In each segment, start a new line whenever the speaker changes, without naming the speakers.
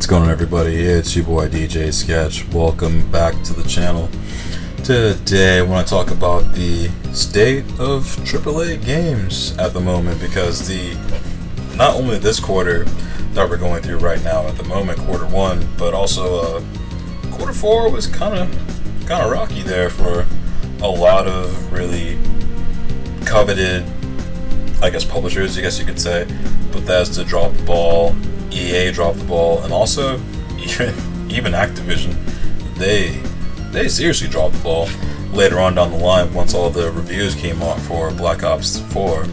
What's going on, everybody? It's your boy DJ Sketch. Welcome back to the channel. Today I want to talk about the state of AAA games at the moment, because not only this quarter that we're going through right now at the moment, quarter one, but also quarter four was kind of rocky there for a lot of really coveted, I guess, publishers, I guess you could say. Bethesda dropped the ball, EA dropped the ball, and also even Activision, they seriously dropped the ball later on down the line once all the reviews came out for Black Ops 4.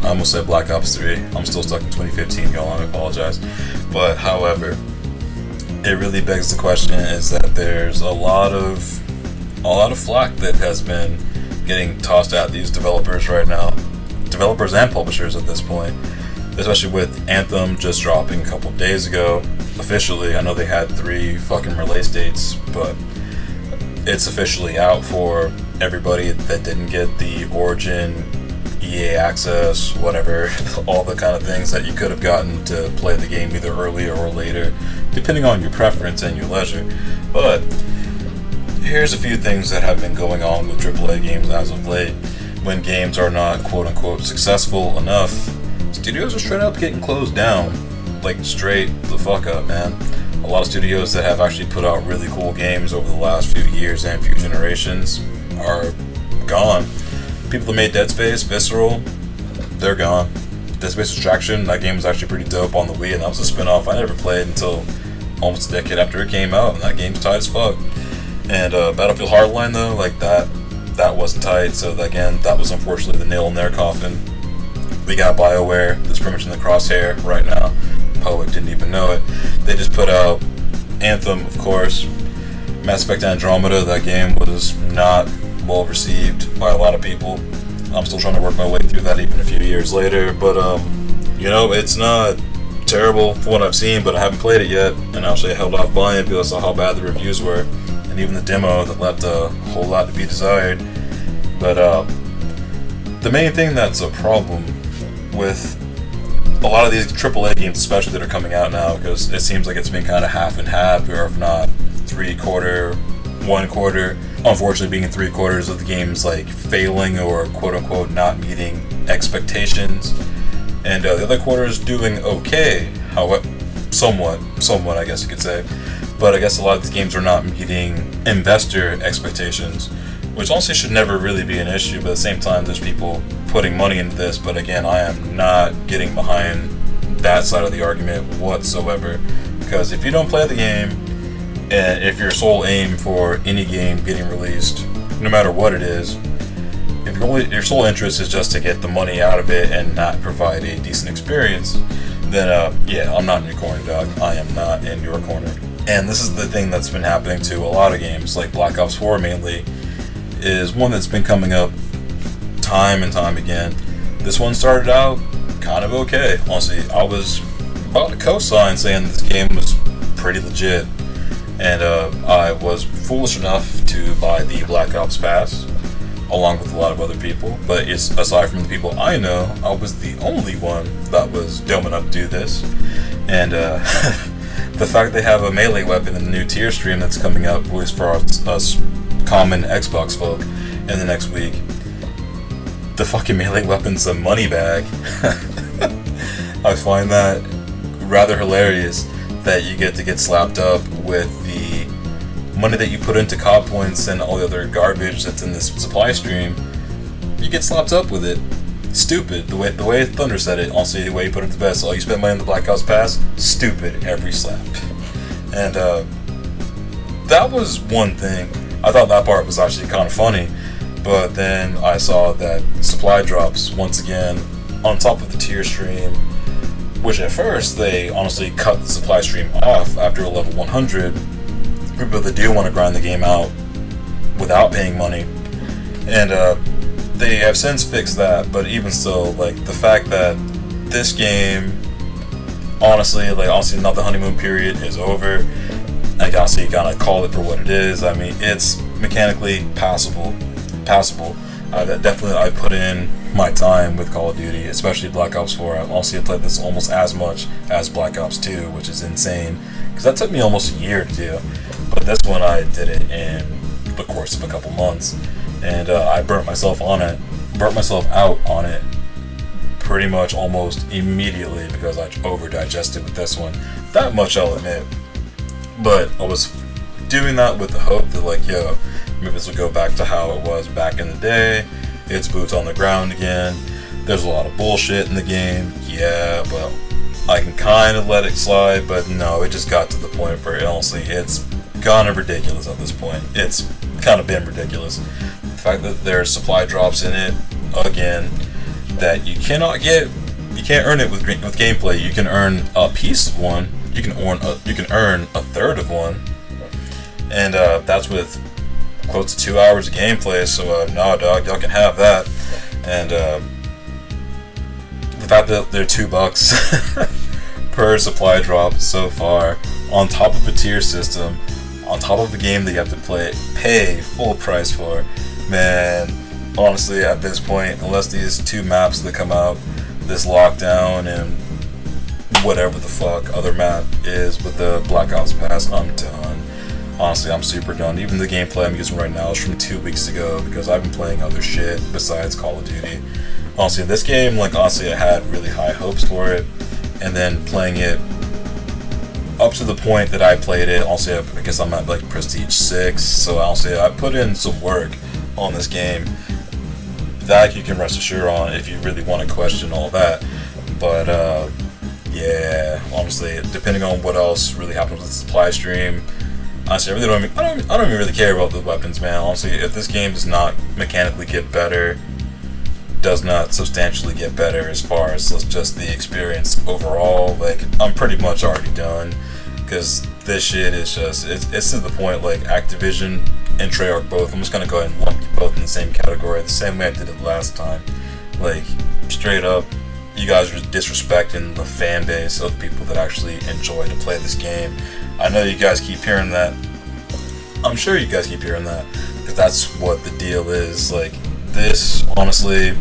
I almost said Black Ops 3. I'm still stuck in 2015, y'all. I apologize. But however, it really begs the question is that there's a lot of flack that has been getting tossed at these developers right now. Developers and publishers at this point, especially with Anthem just dropping a couple days ago. Officially, I know they had 3 fucking release dates, but it's officially out for everybody that didn't get the Origin, EA Access, whatever, all the kind of things that you could have gotten to play the game either earlier or later, depending on your preference and your leisure. But here's a few things that have been going on with AAA games as of late. When games are not quote-unquote successful enough, studios are straight up getting closed down. Like, straight the fuck up, man. A lot of studios that have actually put out really cool games over the last few years and few generations are gone. People that made Dead Space, Visceral, they're gone. Dead Space Extraction, that game was actually pretty dope on the Wii, and that was a spin-off I never played until almost a decade after it came out, and that game's tight as fuck. And Battlefield Hardline, though, like that wasn't tight, so again, that was unfortunately the nail in their coffin. We got BioWare that's pretty much in the crosshair right now. Public didn't even know it. They just put out Anthem, of course. Mass Effect Andromeda, that game was not well received by a lot of people. I'm still trying to work my way through that even a few years later, but it's not terrible for what I've seen, but I haven't played it yet, and actually I held off buying it because I saw how bad the reviews were, and even the demo that left a whole lot to be desired. But the main thing that's a problem with a lot of these AAA games, especially that are coming out now, because it seems like it's been kind of half and half, or if not 3/4, 1/4. Unfortunately, being in 3/4 of the games like failing or quote unquote not meeting expectations, and the other quarter is doing okay. However, somewhat, I guess you could say. But I guess a lot of these games are not meeting investor expectations, which honestly should never really be an issue, but at the same time, there's people putting money into this. But again, I am not getting behind that side of the argument whatsoever, because if you don't play the game, and if your sole aim for any game getting released, no matter what it is, if your sole interest is just to get the money out of it and not provide a decent experience, then yeah, I'm not in your corner, dog. I am not in your corner. And this is the thing that's been happening to a lot of games, like Black Ops 4 mainly, is one that's been coming up time and time again. This one started out kind of okay. Honestly, I was about to co-sign saying this game was pretty legit, and I was foolish enough to buy the Black Ops Pass along with a lot of other people, but aside from the people I know, I was the only one that was dumb enough to do this. And the fact they have a melee weapon in the new tier stream that's coming up was for us common Xbox folk in the next week. The fucking melee weapon's a money bag. I find that rather hilarious that you get to get slapped up with the money that you put into COD points and all the other garbage that's in this supply stream. You get slapped up with it. Stupid. The way Thunder said it, honestly, the way he put it the best. Oh, you spent money on the Black Ops Pass? Stupid every slap. And that was one thing. I thought that part was actually kind of funny, but then I saw that supply drops once again on top of the tier stream, which at first they honestly cut the supply stream off after a level 100, but they do want to grind the game out without paying money, and they have since fixed that. But even still, like, the fact that this game, honestly, not the honeymoon period is over. I honestly gotta call it for what it is. I mean, it's mechanically passable. That definitely I put in my time with Call of Duty, especially Black Ops 4. I've also played this almost as much as Black Ops 2, which is insane, because that took me almost a year to do. But this one I did it in the course of a couple months, and I burnt myself out on it pretty much almost immediately because I over-digested with this one. That much I'll admit. But I was doing that with the hope that, like, yo, maybe this will go back to how it was back in the day. It's boots on the ground again. There's a lot of bullshit in the game. Yeah, but I can kind of let it slide. But no, it just got to the point where, honestly, it's kind of ridiculous at this point. It's kind of been ridiculous. The fact that there's supply drops in it, again, that you cannot get. You can't earn it with gameplay. You can earn a piece of one. You can earn a third of one. And that's with close to 2 hours of gameplay, so no, dog, y'all can have that. And the fact that they're $2 per supply drop so far, on top of a tier system, on top of a game that you have to pay full price for, man, honestly, at this point, unless these 2 maps that come out, this lockdown and whatever the fuck other map is with the Black Ops Pass, I'm done. Honestly, I'm super done. Even the gameplay I'm using right now is from 2 weeks ago because I've been playing other shit besides Call of Duty. Honestly, this game, like, honestly, I had really high hopes for it, and then playing it up to the point that I played it, honestly, I guess I'm at, like, Prestige 6, so honestly, I put in some work on this game. That you can rest assured on if you really want to question all that. But, yeah, honestly, depending on what else really happens with the supply stream, honestly, I don't even really care about the weapons, man. Honestly, if this game does not mechanically get better, does not substantially get better as far as just the experience overall, like, I'm pretty much already done. Because this shit is just, it's to the point, like, Activision and Treyarch both, I'm just gonna go ahead and lump you both in the same category, the same way I did it last time. Like, straight up, you guys are disrespecting the fan base of the people that actually enjoy to play this game. I know you guys keep hearing that. I'm sure you guys keep hearing that, because that's what the deal is. Like, this, honestly,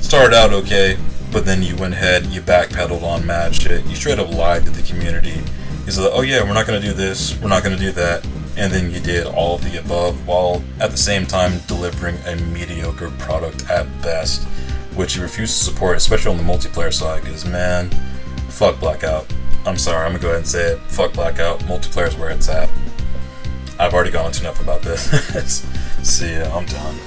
started out okay, but then you went ahead, you backpedaled on mad shit. You straight up lied to the community. You said, oh yeah, we're not going to do this, we're not going to do that, and then you did all of the above, while at the same time delivering a mediocre product at best, which you refuse to support, especially on the multiplayer side, because, man, fuck Blackout. I'm sorry, I'm going to go ahead and say it. Fuck Blackout. Multiplayer's where it's at. I've already gone into enough about this. See ya, I'm done.